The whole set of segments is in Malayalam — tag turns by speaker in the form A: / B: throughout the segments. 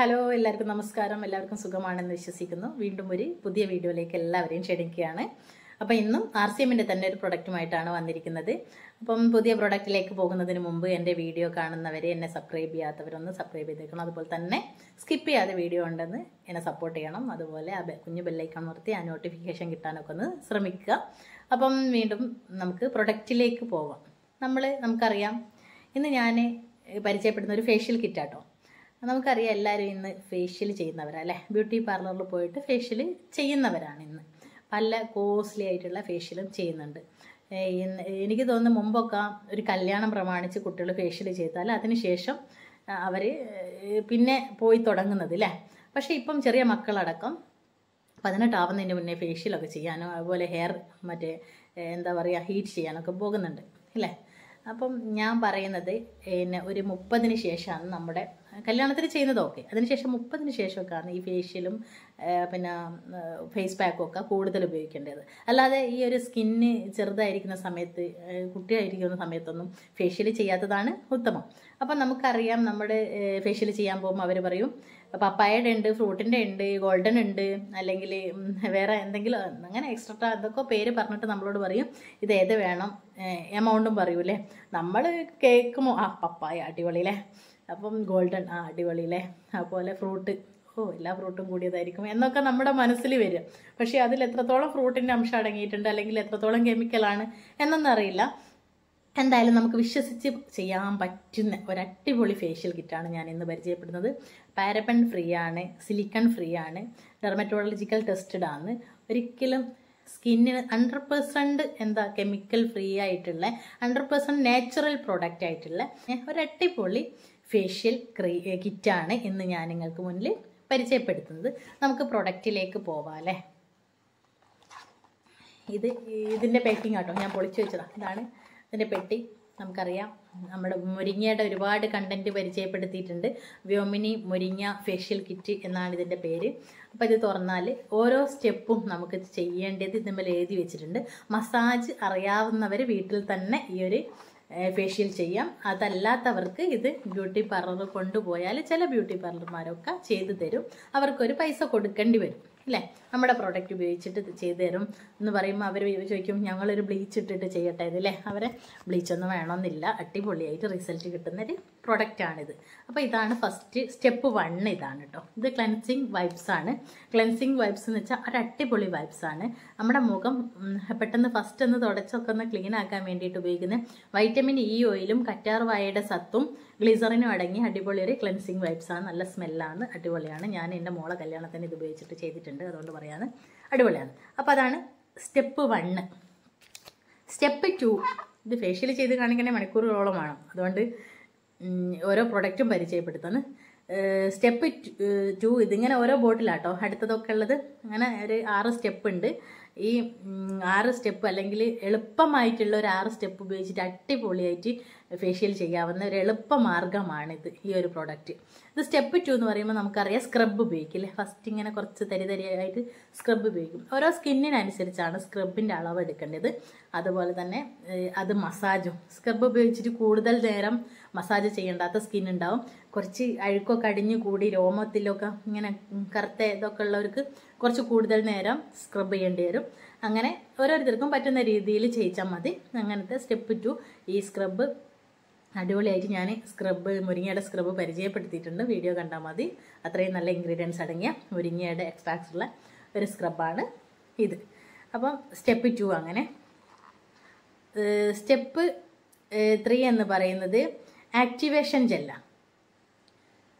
A: ഹലോ എല്ലാവർക്കും നമസ്കാരം. എല്ലാവർക്കും സുഖമാണെന്ന് വിശ്വസിക്കുന്നു. വീണ്ടും ഒരു പുതിയ വീഡിയോയിലേക്ക് എല്ലാവരെയും ക്ഷണിക്കുകയാണ്. അപ്പോൾ ഇന്നും RCMന്റെ തന്നെ ഒരു പ്രൊഡക്റ്റുമായിട്ടാണ് വന്നിരിക്കുന്നത്. അപ്പം പുതിയ പ്രൊഡക്റ്റിലേക്ക് പോകുന്നതിന് മുമ്പ് എൻ്റെ വീഡിയോ കാണുന്നവരെ, എന്നെ സബ്സ്ക്രൈബ് ചെയ്യാത്തവരൊന്ന് സബ്സ്ക്രൈബ് ചെയ്തേക്കണം. അതുപോലെ തന്നെ സ്കിപ്പ് ചെയ്യാതെ വീഡിയോ ഉണ്ടെന്ന് എന്നെ സപ്പോർട്ട് ചെയ്യണം. അതുപോലെ ആ കുഞ്ഞു ബെല്ലൈക്കൺ നിർത്തി ആ നോട്ടിഫിക്കേഷൻ കിട്ടാനൊക്കെ ഒന്ന് ശ്രമിക്കുക. അപ്പം വീണ്ടും നമുക്ക് പ്രൊഡക്റ്റിലേക്ക് പോവാം. നമുക്കറിയാം, ഇന്ന് ഞാൻ പരിചയപ്പെടുന്ന ഒരു ഫേഷ്യൽ കിറ്റാട്ടോ. നമുക്കറിയാം, എല്ലാവരും ഇന്ന് ഫേഷ്യൽ ചെയ്യുന്നവരാണ് അല്ലേ. ബ്യൂട്ടി പാർലറിൽ പോയിട്ട് ഫേഷ്യൽ ചെയ്യുന്നവരാണ്. ഇന്ന് പല കോസ്റ്റ്ലി ആയിട്ടുള്ള ഫേഷ്യലും ചെയ്യുന്നുണ്ട്. എനിക്ക് തോന്നുന്നു മുമ്പൊക്കെ ഒരു കല്യാണം പ്രമാണിച്ച് കുട്ടികൾ ഫേഷ്യൽ ചെയ്താൽ അതിനുശേഷം അവർ പിന്നെ പോയി തുടങ്ങുന്നത് അല്ലേ. പക്ഷേ ഇപ്പം ചെറിയ മക്കളടക്കം 18 ആവുന്നതിന് മുന്നേ ഫേഷ്യലൊക്കെ ചെയ്യാനും അതുപോലെ ഹെയർ ഹീറ്റ് ചെയ്യാനൊക്കെ പോകുന്നുണ്ട് അല്ലേ. അപ്പം ഞാൻ പറയുന്നത് ഒരു 30-ന് ശേഷമാണ് നമ്മുടെ കല്യാണത്തിന് ചെയ്യുന്നതൊക്കെ. അതിനുശേഷം 30-ന് ശേഷമൊക്കെയാണ് ഈ ഫേഷ്യലും പിന്നെ ഫേസ് പാക്കും ഒക്കെ കൂടുതൽ ഉപയോഗിക്കേണ്ടത്. അല്ലാതെ ഈ ഒരു സ്കിന്ന് ചെറുതായിരിക്കുന്ന സമയത്ത്, കുട്ടിയായിരിക്കുന്ന സമയത്തൊന്നും ഫേഷ്യൽ ചെയ്യാത്തതാണ് ഉത്തമം. അപ്പം നമുക്കറിയാം, നമ്മുടെ ഫേഷ്യൽ ചെയ്യാൻ പോകുമ്പോൾ അവർ പറയും പപ്പായയുടെ ഉണ്ട്, ഫ്രൂട്ടിൻ്റെ ഉണ്ട്, ഗോൾഡൻ ഉണ്ട്, അല്ലെങ്കിൽ വേറെ എന്തെങ്കിലും അങ്ങനെ എക്സ്ട്രാ എന്തൊക്കെ പേര് പറഞ്ഞിട്ട് നമ്മളോട് പറയും ഇത് ഏത് വേണം, എമൗണ്ടും പറയൂലേ. നമ്മൾ കേൾക്കുമോ പപ്പായ അടിപൊളിയില്ലേ, അപ്പം ഗോൾഡൻ അടിപൊളിയില്ലേ, അതുപോലെ ഫ്രൂട്ട് എല്ലാ ഫ്രൂട്ടും കൂടിയതായിരിക്കും എന്നൊക്കെ നമ്മുടെ മനസ്സിൽ വരും. പക്ഷേ അതിൽ എത്രത്തോളം ഫ്രൂട്ടിൻ്റെ അംശം അടങ്ങിയിട്ടുണ്ട് അല്ലെങ്കിൽ എത്രത്തോളം കെമിക്കലാണ് എന്നൊന്നും അറിയില്ല. എന്തായാലും നമുക്ക് വിശ്വസിച്ച് ചെയ്യാൻ പറ്റുന്ന ഒരു അടിപൊളി ഫേഷ്യൽ കിറ്റാണ് ഞാൻ ഇന്ന് പരിചയപ്പെടുന്നത്. പാരബൻ ഫ്രീ ആണ്, സിലിക്കൺ ഫ്രീ ആണ്, ഡെർമറ്റോളജിക്കൽ ടെസ്റ്റഡ് ആണ്. ഒരിക്കലും സ്കിന്നിന് 100% കെമിക്കൽ ഫ്രീ ആയിട്ടുള്ള 100% നാച്ചുറൽ പ്രോഡക്റ്റ് ആയിട്ടുള്ള ഒരു അടിപൊളി ഫേഷ്യൽ കിറ്റാണ് ഇന്ന് ഞാൻ നിങ്ങൾക്ക് മുന്നിൽ പരിചയപ്പെടുത്തുന്നത്. നമുക്ക് പ്രൊഡക്റ്റിലേക്ക് പോവാം അല്ലേ. ഇതിൻ്റെ പാക്കിംഗ് ആട്ടോ, ഞാൻ പൊളിച്ചു വെച്ചതാണ്. ഇതാണ് ഇതിൻ്റെ പെട്ടി. നമുക്കറിയാം, നമ്മുടെ മുരിങ്ങയുടെ ഒരുപാട് കണ്ടന്റ് പരിചയപ്പെടുത്തിയിട്ടുണ്ട്. വ്യോമിനി മുരിങ്ങ ഫേഷ്യൽ കിറ്റ് എന്നാണ് ഇതിൻ്റെ പേര്. അപ്പോൾ ഇത് തുറന്നാൽ ഓരോ സ്റ്റെപ്പും നമുക്ക് ചെയ്യേണ്ടത് ഇതിന്മേൽ എഴുതി വെച്ചിട്ടുണ്ട്. മസാജ് അറിയാവുന്നവർ വീട്ടിൽ തന്നെ ഈ ഒരു ഫേഷ്യൽ ചെയ്യാം. അതല്ലാത്തവർക്ക് ഇത് ബ്യൂട്ടി പാർലറിൽ കൊണ്ടുപോയാൽ ചില ബ്യൂട്ടി പാർലർമാരൊക്കെ ചെയ്തു തരും. അവർക്കൊരു പൈസ കൊടുക്കേണ്ടി വരും അല്ലേ. നമ്മുടെ പ്രോഡക്റ്റ് ഉപയോഗിച്ചിട്ട് ചെയ്തു തരും എന്ന് പറയുമ്പോൾ അവർ ചോദിക്കും ഞങ്ങളൊരു ബ്ലീച്ച് ഇട്ടിട്ട് ചെയ്യട്ടെ ഇതില്ലേ. അവരെ ബ്ലീച്ചൊന്നും വേണമെന്നില്ല, അടിപൊളിയായിട്ട് റിസൾട്ട് കിട്ടുന്നൊരു പ്രൊഡക്റ്റാണിത്. അപ്പോൾ ഇതാണ് ഫസ്റ്റ് സ്റ്റെപ്പ് 1. ഇതാണ് കേട്ടോ. ഇത് ക്ലെൻസിങ് വൈബ്സ് ആണ്. ക്ലെൻസിങ് വൈബ്സ് എന്ന് വെച്ചാൽ ഒരു അടിപൊളി വൈബ്സ് ആണ്. നമ്മുടെ മുഖം പെട്ടെന്ന് ഫസ്റ്റ് ഒന്ന് തുടച്ചൊക്കെ ഒന്ന് ക്ലീൻ ആക്കാൻ വേണ്ടിയിട്ട് ഉപയോഗിക്കുന്ന വൈറ്റമിൻ ഇ ഓയിലും കറ്റാർവാഴയുടെ സത്തും ഗ്ലിസറിനും അടങ്ങി അടിപൊളി ഒരു ക്ലെൻസിങ് വൈബ്സ് ആണ്. നല്ല സ്മെല്ലാണ്, അടിപൊളിയാണ്. ഞാൻ എൻ്റെ മോളെ കല്യാണത്തിന് ഇത് ഉപയോഗിച്ചിട്ട് ചെയ്തിട്ടുണ്ട്, അതുകൊണ്ട് പറയാന്ന് അടിപൊളിയാണ്. അപ്പോൾ അതാണ് സ്റ്റെപ്പ് 1. സ്റ്റെപ്പ് 2, ഇത് ഫേഷ്യൽ ചെയ്ത് കാണിക്കണേ മണിക്കൂറുകളോളം വേണം, അതുകൊണ്ട് ഓരോ പ്രൊഡക്റ്റും പരിചയപ്പെടുത്താണ്. സ്റ്റെപ്പ് 2 ഇതിങ്ങനെ ഓരോ ബോട്ടിലാട്ടോ അടുത്തതൊക്കെ ഉള്ളത്. അങ്ങനെ ഒരു 6 സ്റ്റെപ്പ് ഉണ്ട്. ഈ 6 സ്റ്റെപ്പ് അല്ലെങ്കിൽ എളുപ്പമായിട്ടുള്ള ഒരു 6 സ്റ്റെപ്പ് ഉപയോഗിച്ചിട്ട് അടിപൊളിയായിട്ട് ഫേഷ്യൽ ചെയ്യാവുന്ന ഒരു എളുപ്പമാർഗ്ഗമാണിത്, ഈ ഒരു പ്രോഡക്റ്റ്. ഇത് സ്റ്റെപ്പ് 2 എന്ന് പറയുമ്പോൾ നമുക്കറിയാം സ്ക്രബ് ഉപയോഗിക്കില്ലേ. ഫസ്റ്റ് ഇങ്ങനെ കുറച്ച് തരിതരിയായിട്ട് സ്ക്രബ് ഉപയോഗിക്കും. ഓരോ സ്കിന്നിനനുസരിച്ചാണ് സ്ക്രബിൻ്റെ അളവ് എടുക്കേണ്ടത്. അതുപോലെ തന്നെ അത് മസാജും സ്ക്രബ് ഉപയോഗിച്ചിട്ട് കൂടുതൽ നേരം മസാജ് ചെയ്യേണ്ടാത്ത സ്കിൻ ഉണ്ടാവും. കുറച്ച് അഴുക്കൊക്കെ അടിഞ്ഞു കൂടി രോമത്തിലൊക്കെ ഇങ്ങനെ കറുത്ത ഇതൊക്കെ ഉള്ളവർക്ക് കുറച്ച് കൂടുതൽ നേരം സ്ക്രബ് ചെയ്യേണ്ടി വരും. അങ്ങനെ ഓരോരുത്തർക്കും പറ്റുന്ന രീതിയിൽ ചെയ്യിച്ചാൽ മതി. അങ്ങനത്തെ സ്റ്റെപ്പ് 2 ഈ സ്ക്രബ് അടിപൊളിയായിട്ട് ഞാൻ മുരിങ്ങയുടെ സ്ക്രബ് പരിചയപ്പെടുത്തിയിട്ടുണ്ട്. വീഡിയോ കണ്ടാൽ മതി. അത്രയും നല്ല ഇൻഗ്രീഡിയൻസ് അടങ്ങിയ മുരിങ്ങയുടെ എക്സ്ട്രാക്ട്സ് ഉള്ള ഒരു സ്ക്രബാണ് ഇത്. അപ്പം സ്റ്റെപ്പ് 2 അങ്ങനെ. സ്റ്റെപ്പ് 3 എന്ന് പറയുന്നത് ആക്ടിവേഷൻ ജെല്ലാണ്.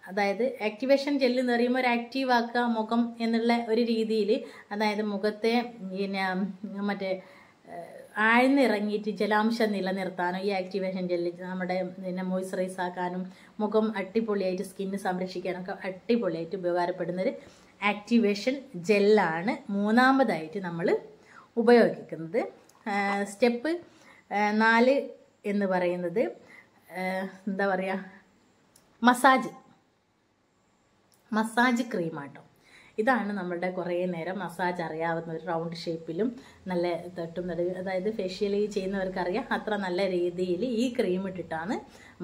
A: അതായത് ആക്ടിവേഷൻ ജെല്ല് എന്ന് പറയുമ്പോൾ ഒരു ആക്റ്റീവ് ആക്കുക മുഖം എന്നുള്ള ഒരു രീതിയിൽ, അതായത് മുഖത്തെ പിന്നെ ആഴ്ന്നിറങ്ങിയിട്ട് ജലാംശം നിലനിർത്താനും ഈ ആക്ടിവേഷൻ ജെല്ല് നമ്മുടെ മോയ്സ്ചറൈസ് ആക്കാനും മുഖം അടിപൊളിയായിട്ട് സ്കിന്ന് സംരക്ഷിക്കാനൊക്കെ അടിപൊളിയായിട്ട് ഉപകാരപ്പെടുന്നൊരു ആക്ടിവേഷൻ ജെല്ലാണ് 3ാമതായിട്ട് നമ്മൾ ഉപയോഗിക്കുന്നത്. സ്റ്റെപ്പ് 4 എന്ന് പറയുന്നത് മസാജ് ക്രീമാട്ടോ. ഇതാണ് നമ്മളുടെ കുറേ നേരം മസാജ് അറിയാവുന്ന ഒരു റൗണ്ട് ഷേപ്പിലും നല്ല തട്ടും അതായത് ഫേഷ്യൽ ചെയ്യുന്നവർക്കറിയാം അത്ര നല്ല രീതിയിൽ ഈ ക്രീം ഇട്ടിട്ടാണ്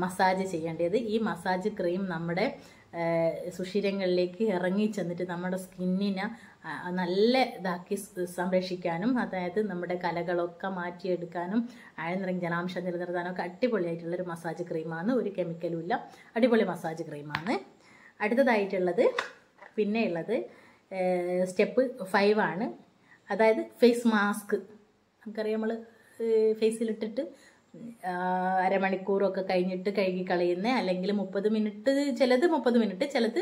A: മസാജ് ചെയ്യേണ്ടത്. ഈ മസാജ് ക്രീം നമ്മുടെ സുഷിരങ്ങളിലേക്ക് ഇറങ്ങി ചെന്നിട്ട് നമ്മുടെ സ്കിന്നിനെ നല്ല ഇതാക്കി സംരക്ഷിക്കാനും, അതായത് നമ്മുടെ കലകളൊക്കെ മാറ്റിയെടുക്കാനും ആഴ്ന്നിറങ്ങി ജലാംശം നിലനിർത്താനൊക്കെ അടിപൊളിയായിട്ടുള്ളൊരു മസാജ് ക്രീമാണ്. ഒരു കെമിക്കലും ഇല്ല, അടിപൊളി മസാജ് ക്രീമാണ്. അടുത്തതായിട്ടുള്ളത് പിന്നെയുള്ളത് സ്റ്റെപ്പ് 5 ആണ്. അതായത് ഫേസ് മാസ്ക്. നമുക്കറിയാം, നമ്മൾ ഫേസിലിട്ടിട്ട് അരമണിക്കൂറൊക്കെ കഴിഞ്ഞിട്ട് കഴുകി കളയുന്ന, അല്ലെങ്കിൽ 30 മിനിറ്റ്, ചിലത് 30 മിനിറ്റ്, ചിലത്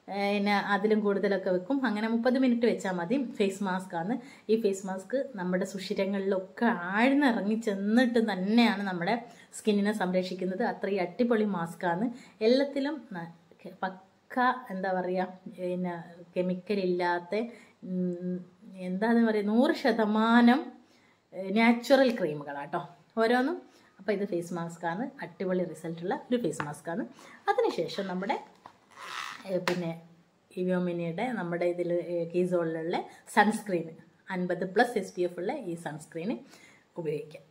A: പിന്നെ അതിലും കൂടുതലൊക്കെ വെക്കും. അങ്ങനെ 30 മിനിറ്റ് വെച്ചാൽ മതി. ഫേസ് മാസ്ക് ആണ്. ഈ ഫേസ് മാസ്ക് നമ്മുടെ സുഷിരങ്ങളിലൊക്കെ ആഴ്ന്നിറങ്ങി ചെന്നിട്ട് തന്നെയാണ് നമ്മുടെ സ്കിന്നിനെ സംരക്ഷിക്കുന്നത്. അത്രയും അടിപൊളി മാസ്കാണ്. എല്ലാത്തിലും പക്ക എന്താ പറയുക, പിന്നെ കെമിക്കലില്ലാത്ത, എന്താന്ന് പറയുക, 100% നാച്ചുറൽ ക്രീമുകളാട്ടോ ഓരോന്നും. അപ്പോൾ ഇത് ഫേസ് മാസ്കാണ്, അടിപൊളി റിസൾട്ടുള്ള ഒരു ഫേസ് മാസ്കാണ്. അതിനുശേഷം നമ്മുടെ പിന്നെ ഇവോമിനിയുടെ നമ്മുടെ ഇതിൽ കീസോളിലുള്ള സൺസ്ക്രീൻ 50+ SPF ഉള്ള ഈ സൺസ്ക്രീന് ഉപയോഗിക്കാം.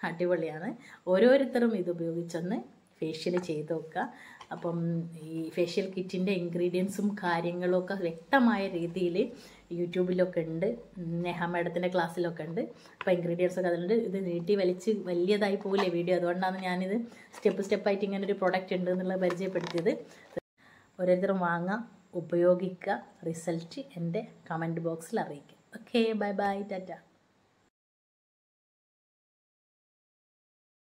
A: അടിപൊളിയാണ്. ഓരോരുത്തരും ഇത് ഉപയോഗിച്ചൊന്ന് ഫേഷ്യൽ ചെയ്ത് നോക്കുക. അപ്പം ഈ ഫേഷ്യൽ കിറ്റിൻ്റെ ഇൻഗ്രീഡിയൻസും കാര്യങ്ങളും ഒക്കെ വ്യക്തമായ രീതിയിൽ യൂട്യൂബിലൊക്കെ ഉണ്ട്, നേഹ മാഡത്തിൻ്റെ ക്ലാസ്സിലൊക്കെ ഉണ്ട്. അപ്പോൾ ഇൻഗ്രീഡിയൻസ് ഒക്കെ അതിലുണ്ട്. ഇത് നീട്ടി വലിച്ച് വലിയതായി പോകില്ലേ വീഡിയോ, അതുകൊണ്ടാണ് ഞാനിത് സ്റ്റെപ്പായിട്ട് ഇങ്ങനെ ഒരു പ്രൊഡക്റ്റ് ഉണ്ട് എന്നുള്ളത് പരിചയപ്പെടുത്തിയത്. ഓരോരുത്തരും വാങ്ങാം, ഉപയോഗിക്കുക. റിസൾട്ട് എൻ്റെ കമൻറ്റ് ബോക്സിൽ അറിയിക്കുക. Okay, bye bye, Tata.